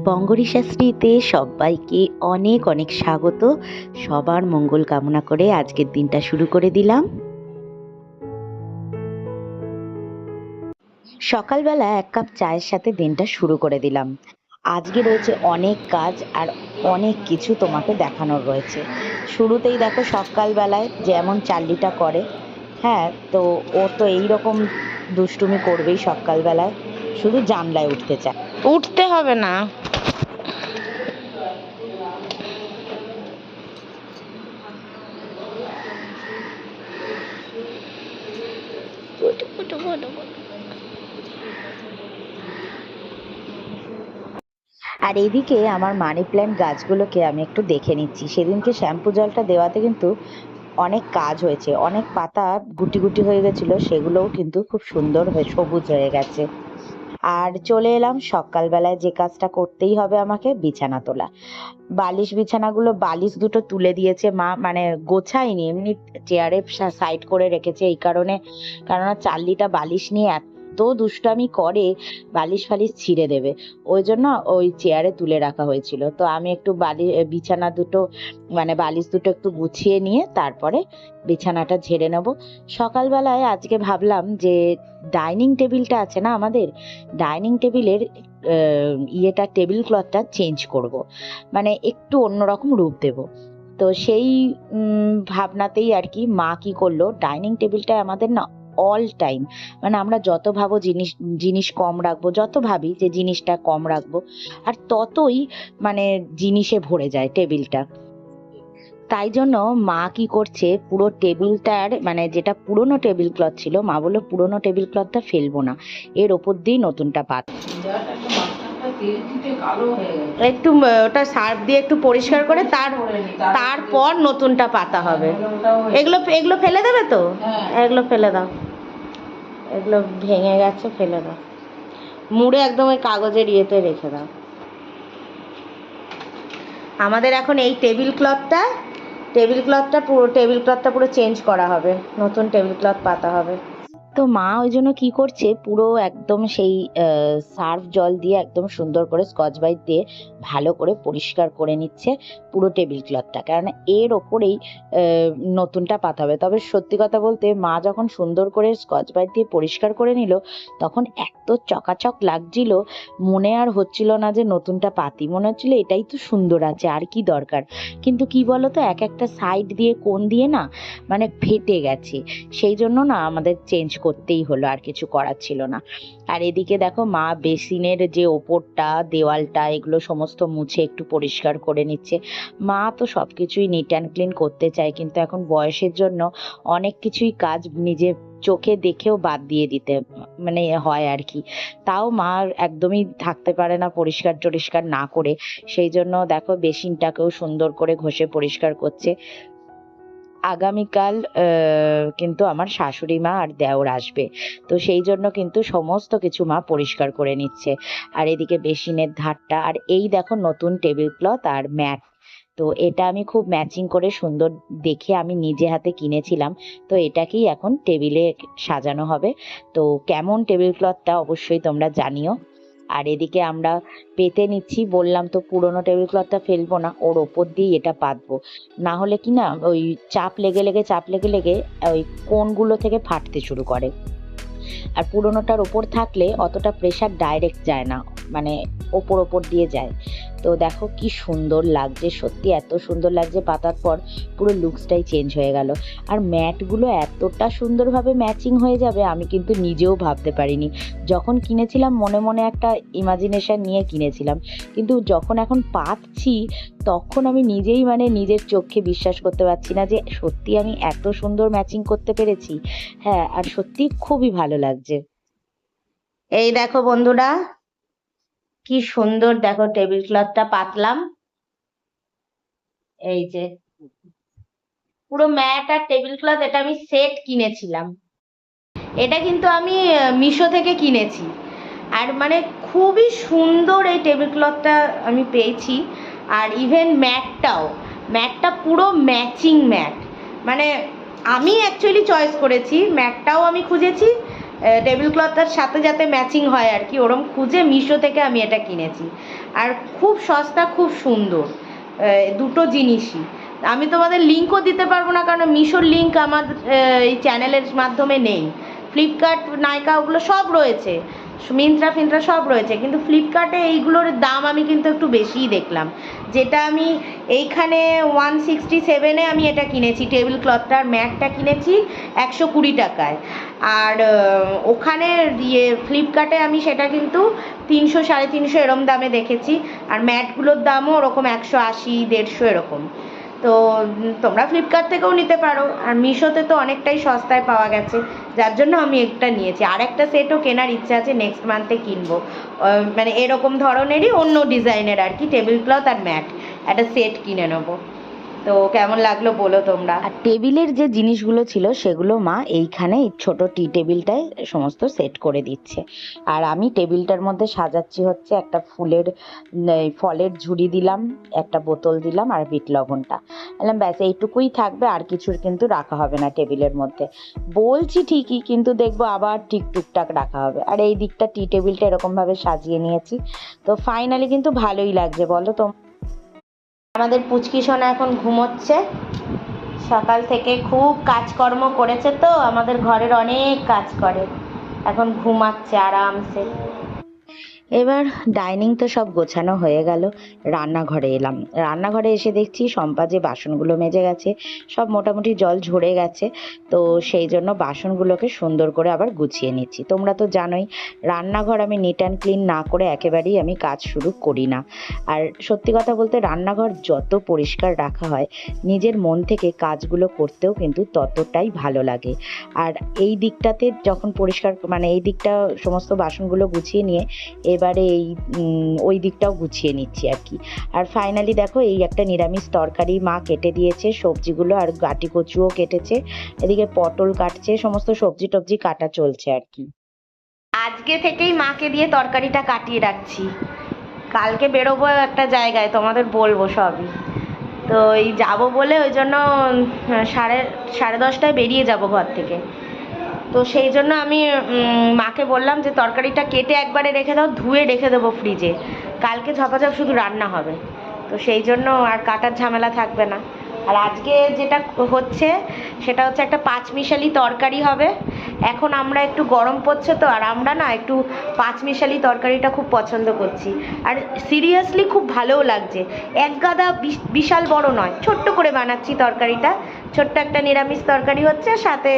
বঙ্গরি শাস্ত্রীতে সবাইকে অনেক অনেক স্বাগত। সবার মঙ্গল কামনা করে আজকের দিনটা শুরু করে দিলাম। সকালবেলা এক কাপ চায়ের সাথে দিনটা শুরু করে দিলাম। আজকে রয়েছে অনেক কাজ আর অনেক কিছু তোমাকে দেখানোর রয়েছে। শুরুতেই দেখো সকালবেলায় যেমন চাল্লিটা করে, হ্যাঁ, তো ও তো এইরকম দুষ্টুমি করবেই সকালবেলায়, শুধু জানলায় উঠতে চায়। উঠতে হবে না। আর এদিকে আমার মানি প্ল্যান্ট গাছগুলোকে আমি একটু দেখে নিচ্ছি। সেদিনকে শ্যাম্পু জলটা দেওয়াতে কিন্তু অনেক কাজ হয়েছে, অনেক পাতা গুটি গুটি হয়ে গেছিল, সেগুলোও কিন্তু খুব সুন্দর হয়ে সবুজ হয়ে গেছে। আর চলে এলাম সকালবেলায় যে কাজটা করতেই হবে আমাকে, বিছানা তোলা। বিছানাগুলো বালিশ দুটো তুলে দিয়েছে মা, মানে গোছায়নি, এমনি চেয়ারে সাইড করে রেখেছে এই কারণে, কেননা চাল্লিটা বালিশ নিয়ে এত দুষ্টামি করে, বালিশ ফালিশ ছিঁড়ে দেবে, ওই জন্য ওই চেয়ারে তুলে রাখা হয়েছিল। তো আমি একটু বিছানা দুটো, মানে বালিশ দুটো একটু গুছিয়ে নিয়ে তারপরে বিছানাটা ঝেড়ে নেব। সকালবেলায় আজকে ভাবলাম যে ডাইনিং টেবিলটা আছে না আমাদের, ডাইনিং টেবিলের টেবিল ক্লথটা চেঞ্জ করব, মানে একটু অন্যরকম রূপ দেব। তো সেই ভাবনাতেই আর কি মা কি করলো, ডাইনিং টেবিলটা আমাদের না অল টাইম, মানে আমরা যত ভাবো জিনিস কম রাখবো, যত ভাবি যে জিনিসটা কম রাখবো, আর ততই মানে জিনিসে ভরে যায় টেবিলটা। তাই জন্য মা কি করছে, পুরো টেবিলটার, মানে যেটা পুরোনো টেবিল ক্লথ ছিল, মা বললো পুরোনো টেবিল ক্লথটা ফেলবো না, এর ওপর দিয়ে নতুনটা পাত, একটু ওটা সার্ফ দিয়ে একটু পরিষ্কার করে তারপর নতুনটা পাতা হবে। এগুলো এগুলো ফেলে দেবে তো, এগুলো ফেলে দাও, এগুলো ভেঙে গেছে, ফেলে দাও, মুড়ে একদম ওই কাগজের ইয়েতে রেখে দাও। আমাদের এখন এই টেবিল ক্লথটা পুরো চেঞ্জ করা হবে, নতুন টেবিল ক্লথ পাতা হবে। তো মা ওই জন্য কি করছে, পুরো একদম সেই সার্ফ জল দিয়ে একদম সুন্দর করে স্কচ ব্রাইট দিয়ে ভালো করে পরিষ্কার করে নিচ্ছে পুরো টেবিল ক্লথটা, কারণ এর ওপরেই নতুনটা পাতা হবে। তবে সত্যি কথা বলতে, মা যখন সুন্দর করে স্কচ ব্রাইট দিয়ে পরিষ্কার করে নিল, তখন এত চকাচক লাগছিল, মনে আর হচ্ছিল না যে নতুনটা পাতি, মনে হচ্ছিল এটাই তো সুন্দর আছে, আর কি দরকার। কিন্তু কি বলতো, এক একটা সাইড দিয়ে কোণ দিয়ে না মানে ফেটে গেছে, সেই জন্য না আমাদের চেঞ্জ করতেই হলো, আর কিছু করার ছিল না। আর এদিকে দেখো মা বেসিনের যে ওপরটা, দেওয়ালটা, এগুলো সমস্ত মুছে একটু পরিষ্কার করে নিচ্ছে। মা তো সবকিছুই নিট অ্যান্ড ক্লিন করতে চায়, কিন্তু এখন বয়সের জন্য অনেক কিছুই কাজ নিজে চোখে দেখেও বাদ দিয়ে দিতে মানে হয় আর কি। তাও মা একদমই থাকতে পারে না পরিষ্কার না করে, সেই জন্য দেখো বেসিনটাকেও সুন্দর করে ঘষে পরিষ্কার করছে। আগামীকাল কিন্তু আমার শাশুড়ি মা আর দেওর আসবে, তো সেই জন্য কিন্তু সমস্ত কিছু মা পরিষ্কার করে নিচ্ছে। আর এদিকে বেসিনের ধারটা, আর এই দেখো নতুন টেবিল ক্লথ আর ম্যাট, তো এটা আমি খুব ম্যাচিং করে সুন্দর দেখে আমি নিজে হাতে কিনেছিলাম, তো এটাকেই এখন টেবিলে সাজানো হবে। তো কেমন টেবিল ক্লথটা অবশ্যই তোমরা জানিও। আর এদিকে আমরা পেতে নিচ্ছি, বললাম তো পুরোনো টেবিল ক্লথটা ফেলবো না, ওর ওপর দিয়েই এটা পাতবো, না হলে কি না ওই চাপ লেগে লেগে ওই কোণগুলো থেকে ফাটতে শুরু করে। আর পুরোনোটার ওপর থাকলে অতটা প্রেশার ডাইরেক্ট যায় না, মানে ওপর দিয়ে যায়। তো দেখো কি সুন্দর লাগছে, সত্যি এত সুন্দর লাগছে, পাতার পর পুরো লুকসটাই চেঞ্জ হয়ে গেল। আর ম্যাটগুলো এতটা সুন্দরভাবে ম্যাচিং হয়ে যাবে আমি কিন্তু নিজেও ভাবতে পারিনি। যখন কিনেছিলাম মনে মনে একটা ইমাজিনেশন নিয়ে কিনেছিলাম, কিন্তু যখন এখন পাচ্ছি তখন আমি নিজেই মানে নিজের চোখে বিশ্বাস করতে পারছি না যে সত্যি আমি এত সুন্দর ম্যাচিং করতে পেরেছি। হ্যাঁ, আর সত্যি খুবই ভালো লাগছে। এই দেখো বন্ধুরা, কি সুন্দর দেখো টেবিল ক্লথটা পাতলাম, এই যে পুরো ম্যাট আর টেবিল ক্লথ, এটা আমি সেট কিনেছিলাম, এটা কিন্তু আমি মিশো থেকে কিনেছি। আর মানে খুবই সুন্দর এই টেবিল ক্লথটা আমি পেয়েছি। আর ইভেন ম্যাটটা পুরো ম্যাচিং ম্যাট, মানে আমি অ্যাকচুয়ালি চয়েস করেছি, ম্যাটটাও আমি খুঁজেছি, টেবিল ক্লথটার সাথে যাতে ম্যাচিং হয় আর কি, ওরম খুঁজে মিশো থেকে আমি এটা কিনেছি। আর খুব সস্তা, খুব সুন্দর দুটো জিনিসই। আমি তোমাদের লিঙ্কও দিতে পারবো না, কারণ মিশোর লিঙ্ক আমার এই চ্যানেলের মাধ্যমে নেই। ফ্লিপকার্ট, নাইকা ওগুলো সব রয়েছে, মিন্ত্রা ফিন্ত্রা সব রয়েছে, কিন্তু ফ্লিপকার্টে এইগুলোর দাম আমি কিন্তু একটু বেশিই দেখলাম। যেটা আমি এইখানে 167-এ আমি এটা কিনেছি, টেবিল ক্লথটার ম্যাটটা কিনেছি 120 টাকায়। আর ওখানে ফ্লিপকার্টে আমি সেটা কিন্তু 300 350 এরম দামে দেখেছি। আর ম্যাটগুলোর দামও ওরকম 180 150 এরকম। তো তোমরা ফ্লিপকার্ট থেকেও নিতে পারো, আর মিশোতে তো অনেকটাই সস্তায় পাওয়া গেছে, যার জন্য আমি একটা নিয়েছি। আর একটা সেটও কেনার ইচ্ছা আছে, নেক্সট মান্থে কিনবো। মানে এরকম ধরনেরই অন্য ডিজাইনের আর কি, টেবিল ক্লথ আর ম্যাট একটা সেট কিনে নেবো। তো কেমন লাগলো বলো তোমরা। আর টেবিলের যে জিনিসগুলো ছিল সেগুলো মা এইখানে এই ছোট টি টেবিলটায় সমস্ত সেট করে দিচ্ছে। আর আমি টেবিলটার মধ্যে সাজাচ্ছি হচ্ছে একটা ফলের ঝুড়ি দিলাম, একটা বোতল দিলাম, আর বিট লবণটা। বললাম ব্যাস এইটুকুই থাকবে, আর কিছুর কিন্তু রাখা হবে না টেবিলের মধ্যে। বলছি ঠিকই, কিন্তু দেখবো আবার ঠিক টুকটাক রাখা হবে। আর এই দিকটা টি টেবিলটা এরকম ভাবে সাজিয়ে নিয়েছি। তো ফাইনালি কিন্তু ভালোই লাগছে, বলো তো। আমাদের পুচকি সোনা এখন ঘুমোচ্ছে। সকাল থেকে খুব কাজকর্ম করেছে, তো আমাদের ঘরের অনেক কাজ করে, এখন ঘুমাচ্ছে আরামসে। এবার ডাইনিং তো সব গোছানো হয়ে গেল, রান্নাঘরে এলাম। রান্নাঘরে এসে দেখছি শম্পা যে বাসনগুলো মেজে গেছে, সব মোটামুটি জল ঝরে গেছে। তো সেই জন্য বাসনগুলোকে সুন্দর করে আবার গুছিয়ে নিচ্ছি। তোমরা তো জানোই রান্নাঘর আমি নিট অ্যান্ড ক্লিন না করে একেবারেই আমি কাজ শুরু করি না। আর সত্যি কথা বলতে রান্নাঘর যত পরিষ্কার রাখা হয়, নিজের মন থেকে কাজগুলো করতেও কিন্তু ততটাই ভালো লাগে। আর এই দিকটাতে যখন পরিষ্কার, মানে এই দিকটা সমস্ত বাসনগুলো গুছিয়ে নিয়ে এবারে ওই দিকটাও গুছিয়ে নিচ্ছি আর কি। আর ফাইনালি দেখো এই একটা নিরামিষ তরকারি মা কেটে দিয়েছে, সবজিগুলো আর গাটি কচুও কেটেছে, এদিকে পটল কাটছে, সমস্ত সবজি টবজি কাটা চলছে আর কি। আজকে থেকেই মাকে দিয়ে তরকারিটা কাটিয়ে রাখছি, কালকে বেরোবো একটা জায়গায়, তোমাদের বলবো সবই। তো এই যাবো বলে ওই জন্য সাড়ে 10:30টায় বেরিয়ে যাব ঘর থেকে। তো সেই জন্য আমি মাকে বললাম যে তরকারিটা কেটে একবারে রেখে দাও, ধুয়ে রেখে দেবো ফ্রিজে, কালকে ঝপাঝপ শুধু রান্না হবে। তো সেই জন্য আর কাটার ঝামেলা থাকবে না। আর আজকে যেটা হচ্ছে সেটা হচ্ছে একটা পাঁচমিশালি তরকারি হবে। এখন আমরা একটু গরম পড়ছে তো, আর আমরা না একটু পাঁচমিশালি তরকারিটা খুব পছন্দ করছি। আর সিরিয়াসলি খুব ভালোও লাগছে। এক গাদা বিশাল বড় নয়, ছোট্ট করে বানাচ্ছি তরকারিটা। ছোট্ট একটা নিরামিষ তরকারি হচ্ছে, সাথে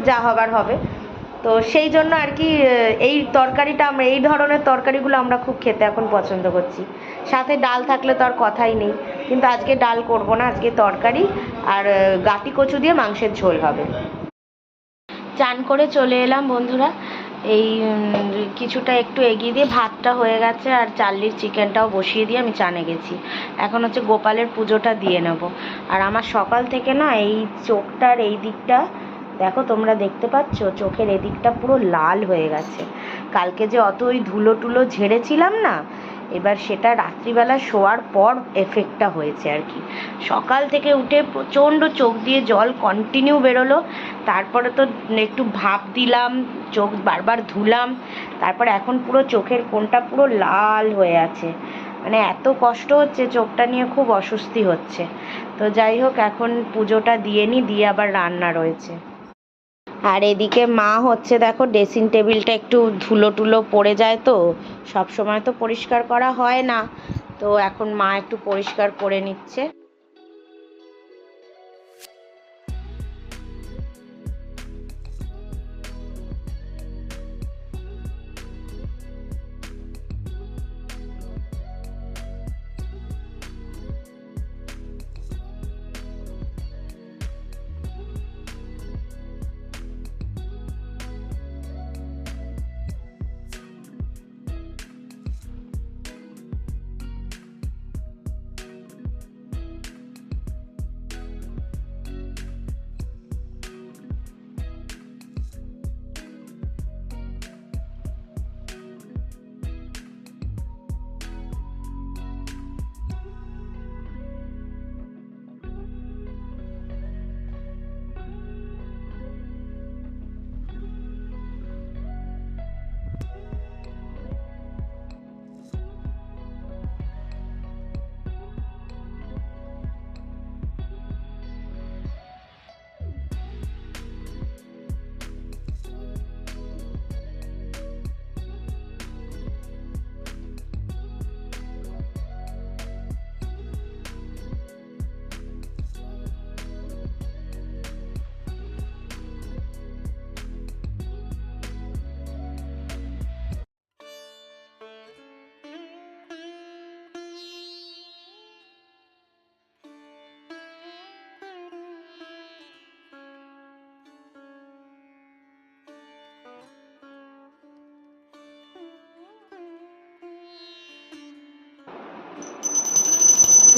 যা হবার হবে। তো সেই জন্য আর কি এই তরকারিটা, আমরা এই ধরনের তরকারিগুলো আমরা খুব খেতে এখন পছন্দ করছি। সাথে ডাল থাকলে তো আর কথাই নেই, কিন্তু আজকে ডাল করব না, আজকে তরকারি আর গাটি কচু দিয়ে মাংসের ঝোল হবে। চান করে চলে এলাম বন্ধুরা। এই কিছুটা একটু এগিয়ে দিয়ে ভাতটা হয়ে গেছে, আর চার্লির চিকেনটাও বসিয়ে দিয়ে আমি চানে গেছি। এখন হচ্ছে গোপালের পুজোটা দিয়ে নেব। আর আমার সকাল থেকে না এই চোখটার এই দিকটা দেখো, তোমরা দেখতে পাচ্ছ, চোখের এদিকটা পুরো লাল হয়ে গেছে। কালকে যে অত ওই ধুলো টুলো ঝেড়েছিলাম না, এবার সেটা রাত্রিবেলা শোয়ার পর এফেক্টটা হয়েছে আর কি। সকাল থেকে উঠে প্রচণ্ড চোখ দিয়ে জল কন্টিনিউ বেরোলো, তারপরে তো একটু ভাপ দিলাম, চোখ বারবার ধুলাম, তারপরে এখন পুরো চোখের কোণটা পুরো লাল হয়ে আছে। মানে এত কষ্ট হচ্ছে, চোখটা নিয়ে খুব অস্বস্তি হচ্ছে। তো যাই হোক, এখন পুজোটা দিয়ে নিই, দিয়ে আবার রান্না রয়েছে। আর এদিকে মা হচ্ছে দেখো, ড্রেসিং টেবিলটা একটু ধুলো টুলো পড়ে যায়, তো সব সময় তো পরিষ্কার করা হয় না। তো এখন মা একটু পরিষ্কার করে নিচ্ছে।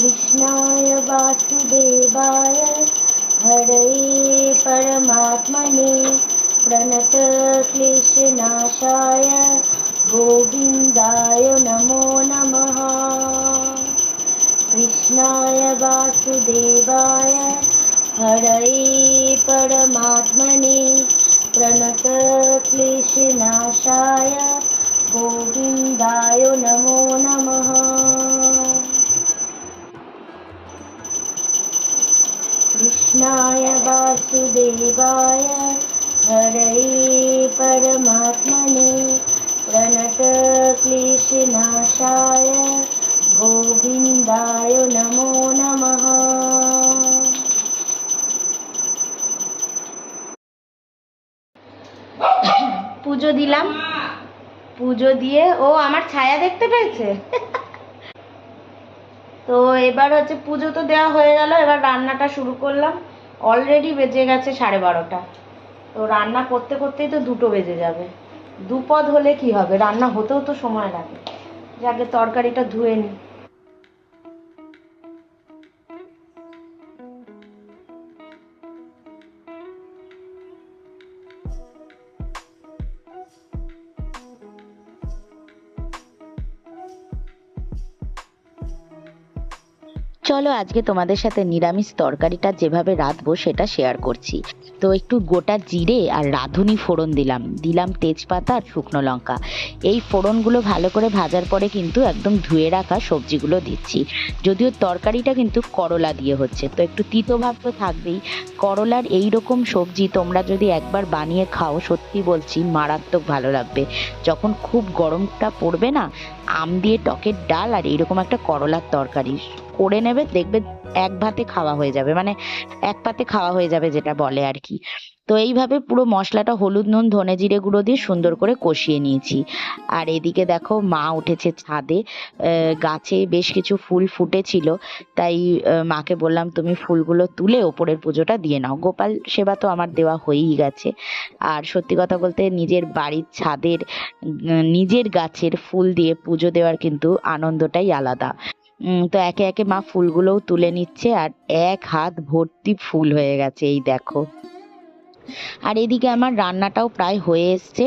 कृष्णाय वासुदेवाय हरये परमात्मने प्रणतक्लेशनाशाय गोविन्दाय नमो नमः। कृष्णाय वासुदेवाय हरये परमात्मने प्रणतक्लेशनाशाय गोविन्दाय नमो नमः। कृष्णाय वासुदेवाय हरये परमात्मने प्रणतक्लेशनाशाय गोविन्दाय नमो नमः। পুজো দিলাম, পুজো দিয়ে ও আমার ছায়া দেখতে পেয়েছে। তো এবার হচ্ছে পুজো তো দেওয়া হয়ে গেল, এবার রান্নাটা শুরু করলাম। অলরেডি বেজে গেছে 12:30। তো রান্না করতে করতেই তো 2টো বেজে যাবে। দুপদ হলে কি হবে, রান্না হতেও তো সময় লাগে। যাকে তরকারিটা ধুয়ে নিই। চলো আজকে তোমাদের সাথে নিরামিষ তরকারিটা যেভাবে রাঁধবো সেটা শেয়ার করছি। তো একটু গোটা জিরে আর রাঁধুনি ফোড়ন দিলাম তেজপাতা আর শুকনো লঙ্কা। এই ফোড়নগুলো ভালো করে ভাজার পরে কিন্তু একদম ধুয়ে রাখা সবজিগুলো দিচ্ছি। যদিও তরকারিটা কিন্তু করলা দিয়ে হচ্ছে, তো একটু তিতো ভাব তো থাকবেই। করলার এই রকম সবজি তোমরা যদি একবার বানিয়ে খাও, সত্যি বলছি মারাত্মক ভালো লাগবে। যখন খুব গরমটা পড়বে না, আম দিয়ে টকের ডাল আর এইরকম একটা করলার তরকারি করে নেবে, দেখবে এক ভাতে খাওয়া হয়ে যাবে, মানে এক পাতে খাওয়া হয়ে যাবে যেটা বলে আর কি। তো এইভাবে পুরো মশলাটা হলুদ নুন ধনে জিরে গুঁড়ো দিয়ে সুন্দর করে কষিয়ে নিয়েছি। আর এদিকে দেখো মা উঠেছে ছাদে, গাছে বেশ কিছু ফুল ফুটেছিল, তাই মাকে বললাম তুমি ফুলগুলো তুলে ওপরের পুজোটা দিয়ে নাও। গোপাল সেবা তো আমার দেওয়া হয়েই গেছে। আর সত্যি কথা বলতে নিজের বাড়ির ছাদের নিজের গাছের ফুল দিয়ে পুজো দেওয়ার কিন্তু আনন্দটাই আলাদা। তো একে একে মা ফুলগুলোও তুলে নিচ্ছে, আর এক হাত ভর্তি ফুল হয়ে গেছে এই দেখো। আর এদিকে আমার রান্নাটাও প্রায় হয়ে এসছে।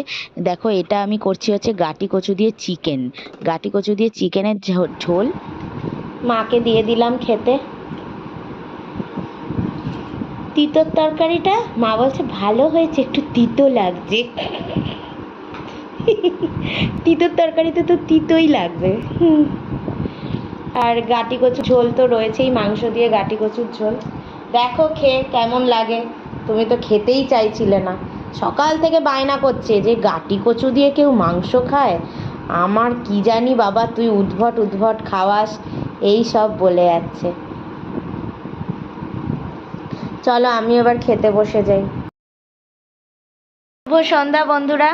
দেখো এটা আমি করছি হচ্ছে গাটি কচু দিয়ে চিকেন, গাটি কচু দিয়ে চিকেনের ঝোল। মাকে দিয়ে দিলাম খেতে। তিতোর তরকারিটা মা বলছে ভালো হয়েছে, একটু তিতো লাগছে। তিতোর তরকারিতে তো তিতোই লাগবে। আর গাটি কচুর ঝোল তো রয়েছেই, মাংস দিয়ে গাটি কচুর ঝোল। দেখো খেয়ে কেমন লাগে। তুমি তো খেতেই চাইছিলে না, সকাল থেকে বায়না করছে যে গাটি কচু দিয়ে কেউ মাংস খায়। আমার কি জানি বাবা, তুই উদ্ভট উদ্ভট খাওয়াস, এই সব বলে যাচ্ছে। চলো আমি এবার খেতে বসে যাই। শুভ সন্ধ্যা বন্ধুরা।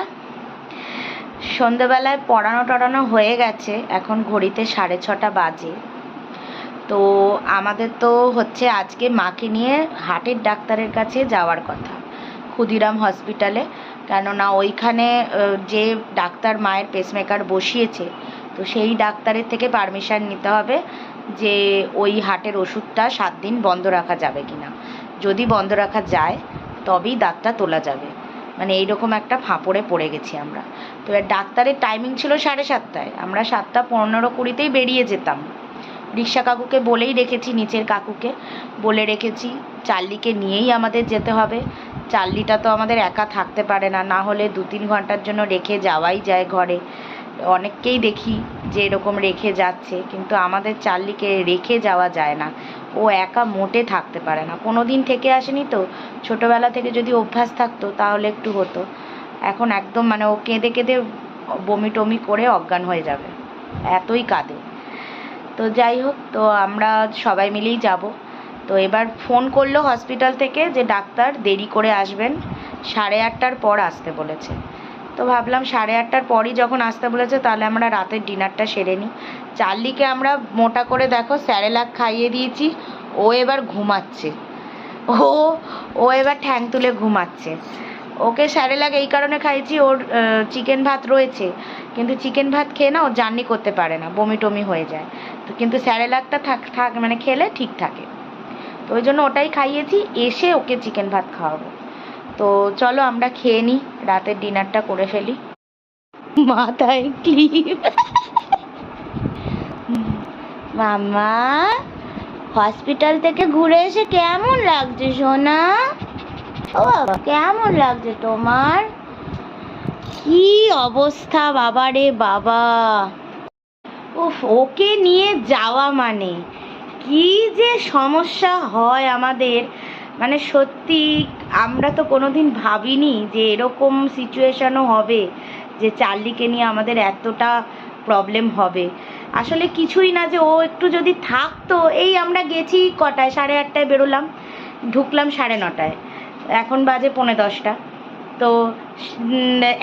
সন্ধ্যেবেলায় পড়ানো টড়ানো হয়ে গেছে, এখন ঘড়িতে 6:30 বাজে। তো আমাদের তো হচ্ছে আজকে মাকে নিয়ে হার্টের ডাক্তারের কাছে যাওয়ার কথা, ক্ষুদিরাম হসপিটালে। কেননা ওইখানে যে ডাক্তার মায়ের পেসমেকার বসিয়েছে, তো সেই ডাক্তারের থেকে পারমিশন নিতে হবে যে ওই হার্টের ওষুধটা 7 দিন বন্ধ রাখা যাবে কিনা। যদি বন্ধ রাখা যায় তবেই দাঁতটা তোলা যাবে। মানে এইরকম একটা ফাঁপড়ে পড়ে গেছি আমরা। তো এবার ডাক্তারের টাইমিং ছিল 7:30, আমরা 7:15-20তেই বেরিয়ে যেতাম। রিক্সা কাকুকে বলেই রেখেছি, নিচের কাকুকে বলে রেখেছি চার্লিকে নিয়েই আমাদের যেতে হবে। চার্লিটা তো আমাদের একা থাকতে পারে না, না হলে 2-3 ঘন্টার জন্য রেখে যাওয়াই যায় ঘরে। অনেককেই দেখি যে এরকম রেখে যাচ্ছে, কিন্তু আমাদের চার্লিকে রেখে যাওয়া যায় না। ও একা মোটে থাকতে পারে না, কোনো দিন থেকে আসেনি তো। ছোটোবেলা থেকে যদি অভ্যাস থাকতো তাহলে একটু হতো। এখন একদম মানে ও কেঁদে কেঁদে বমি টমি করে অজ্ঞান হয়ে যাবে, এতই কাঁদে। তো যাই হোক, তো আমরা সবাই মিলেই যাব। তো এবার ফোন করলো হসপিটাল থেকে যে ডাক্তার দেরি করে আসবেন, 8:30টার পর আসতে বলেছে। তো ভাবলাম 8:30টার পরই যখন আসতে বলেছে তাহলে আমরা রাতের ডিনারটা সেরে নিই। চার্লিকে আমরা মোটা করে দেখো স্যারেলাক খাইয়ে দিয়েছি, ও এবার ঘুমাচ্ছে। ও ও এবার ঠ্যাং তুলে ঘুমাচ্ছে। ওকে স্যারেলাক এই কারণে খাইয়েছি, ওর চিকেন ভাত রয়েছে, কিন্তু চিকেন ভাত খেয়ে না ও জার্নি করতে পারে না, বমি টমি হয়ে যায়। তো কিন্তু স্যারেলাকটা থাক মানে খেলে ঠিক থাকে, তো ওই জন্য ওটাই খাইয়েছি। এসে ওকে চিকেন ভাত খাওয়াবো। তো চলো আমরা খেয়ে নিই, রাতের ডিনারটা করে ফেলি। মাথায় ক্লিপ। মামা, হসপিটাল থেকে ঘুরে এসে কেমন লাগছে সোনা? ও বাবা, কেমন লাগছে তোমার? কি অবস্থা বাবা রে বাবা! উফ, ওকে নিয়ে যাওয়া মানে কি যে সমস্যা হয় আমাদের, মানে সত্যি আমরা তো কোনোদিন ভাবিনি যে এরকম সিচুয়েশনও হবে, যে চার্লিকে নিয়ে আমাদের এতটা প্রবলেম হবে। আসলে কিছুই না, যে ও একটু যদি থাকতো। এই আমরা গেছি কটায়, 8:30টায় বেরোলাম, ঢুকলাম 9:30টায়, এখন বাজে 10:45। তো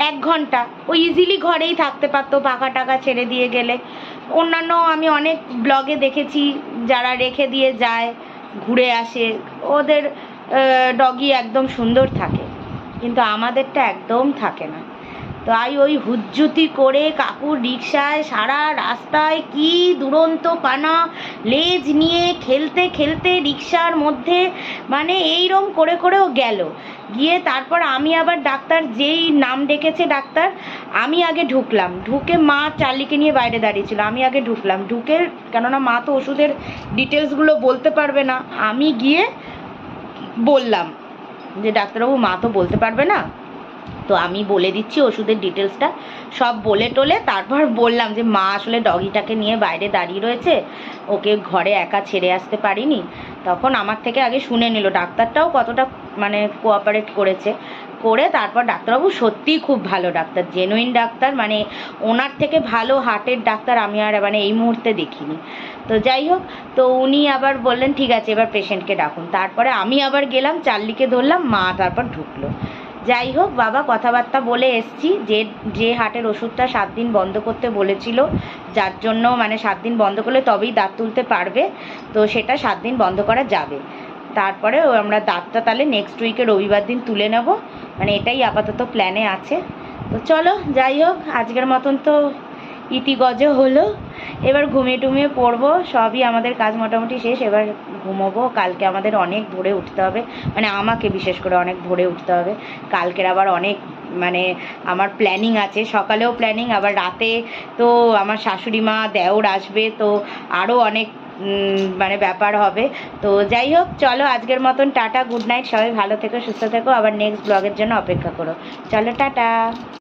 1 ঘন্টা ও ইজিলি ঘরেই থাকতে পারতো, পাখা টাকা ছেড়ে দিয়ে গেলে। অন্যান্য আমি অনেক ব্লগে দেখেছি যারা রেখে দিয়ে যায়, ঘুরে আসে, ওদের ডগি একদম সুন্দর থাকে, কিন্তু আমাদেরটা একদম থাকে না। তাই ওই হুজ্জুতি করে কাকুর রিকশায় সারা রাস্তায় কি দুরন্ত পানা, লেজ নিয়ে খেলতে খেলতে রিকশার মধ্যে, মানে এইরম করে করেও গেল। গিয়ে তারপর আমি আবার ডাক্তার যেই নাম ডেকেছে ডাক্তার, আমি আগে ঢুকলাম, ঢুকে মা চার্লিকে নিয়ে বাইরে দাঁড়িয়েছিল, আমি আগে ঢুকলাম, ঢুকে কেননা মা তো ওষুধের ডিটেলসগুলো বলতে পারবে না, আমি গিয়ে বললাম যে ডাক্তারবাবু মা তো বলতে পারবে না, তো আমি বলে দিচ্ছি ওষুধের ডিটেলসটা সব বলে টোলে। তারপর বললাম যে মা আসলে ডগিটাকে নিয়ে বাইরে দাঁড়িয়ে রয়েছে, ওকে ঘরে একা ছেড়ে আসতে পারিনি। তখন আমার থেকে আগে শুনে নিল, ডাক্তারটাও কতটা মানে কোঅপারেট করেছে। করে তারপর ডাক্তারবাবু সত্যিই খুব ভালো ডাক্তার, জেনুইন ডাক্তার, মানে ওনার থেকে ভালো হার্টের ডাক্তার আমি আর মানে এই মুহূর্তে দেখিনি। তো যাই হোক, তো উনি আবার বললেন ঠিক আছে এবার পেশেন্টকে ডাকুন। তারপরে আমি আবার গেলাম, চার্লিকে ধরলাম, মা তারপর ঢুকলো। যাই হোক বাবা, কথাবার্তা বলে এসছি, যে হার্টের ওষুধটা 7 দিন বন্ধ করতে বলেছিল, যার জন্য মানে 7 দিন বন্ধ করলে তবেই দাঁত তুলতে পারবে, তো সেটা 7 দিন বন্ধ করা যাবে। তারপরে আমরা দাঁতটা তাহলে নেক্সট উইকে রবিবার দিন তুলে নেব, মানে এটাই আপাতত প্ল্যানে আছে। তো চলো যাই হোক, আজকের মতন তো ইতিগজ হলো, এবার ঘুমিয়ে টুমিয়ে পড়বো, সবই আমাদের কাজ মোটামুটি শেষ, এবার ঘুমোবো। কালকে আমাদের অনেক ভোরে উঠতে হবে, মানে আমাকে বিশেষ করে অনেক ভোরে উঠতে হবে। কালকের আবার অনেক মানে আমার প্ল্যানিং আছে, সকালেও প্ল্যানিং, আবার রাতে তো আমার শাশুড়ি মা দেওর আসবে, তো আরও অনেক মানে ব্যাপার হবে। তো যাই হোক চলো, আজকের মতন টাটা, গুড নাইট, সবাই ভালো থেকো, সুস্থ থেকো, আবার নেক্সট ব্লগের জন্য অপেক্ষা করো। চলো টাটা।